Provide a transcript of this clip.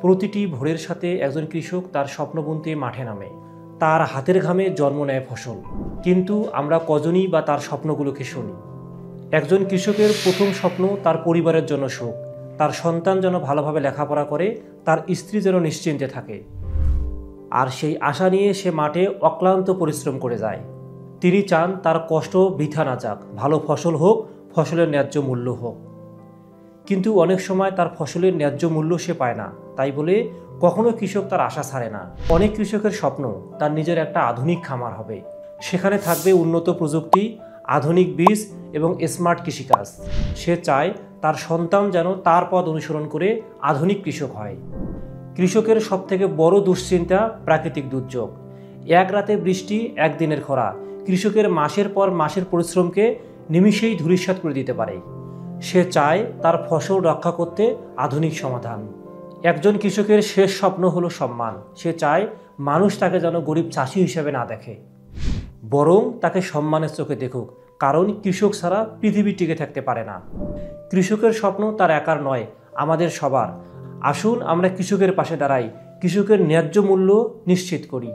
প্রতিটি ভোরের সাথে একজন কৃষক তার স্বপ্ন বুনতে মাঠে নামে। তার হাতের ঘামে জন্ম নেয় ফসল, কিন্তু আমরা কজনই বা তার স্বপ্নগুলোকে শুনি? একজন কৃষকের প্রথম স্বপ্ন তার পরিবারের জন্য সুখ, তার সন্তান যেন ভালোভাবে লেখাপড়া করে, তার স্ত্রী যেন নিশ্চিন্তে থাকে। আর সেই আশা নিয়ে সে মাঠে অক্লান্ত পরিশ্রম করে যায়। তিনি চান তার কষ্ট বৃথা না যাক, ভালো ফসল হোক, ফসলের ন্যায্য মূল্য হোক। কিন্তু অনেক সময় তার ফসলের ন্যায্য মূল্য সে পায় না। তাই বলে কখনো কৃষক তার আশা ছাড়ে না। অনেক কৃষকের স্বপ্ন তার নিজের একটা আধুনিক খামার হবে। সেখানে থাকবে উন্নত প্রযুক্তি, আধুনিক বীজ এবং স্মার্ট কৃষিকাজ। সে চায় তার সন্তান যেন তার পথ অনুসরণ করে আধুনিক কৃষক হয়। কৃষকের সবথেকে বড় দুশ্চিন্তা প্রাকৃতিক দুর্যোগ। এক রাতে বৃষ্টি, একদিনের খরা কৃষকের মাসের পর মাসের পরিশ্রমকে নিমিষেই ধূলিসাৎ করে দিতে পারে। সে চায় তার ফসল রক্ষা করতে আধুনিক সমাধান। একজন কৃষকের শেষ স্বপ্ন হলো সম্মান। সে চায় মানুষ তাকে যেন গরিব চাষি হিসেবে না দেখে, বরং তাকে সম্মানের চোখে দেখুক, কারণ কৃষক ছাড়া পৃথিবী টিকে থাকতে পারে না। কৃষকের স্বপ্ন তার একার নয়, আমাদের সবার। আসুন আমরা কৃষকের পাশে দাঁড়াই, কৃষকের ন্যায্য মূল্য নিশ্চিত করি।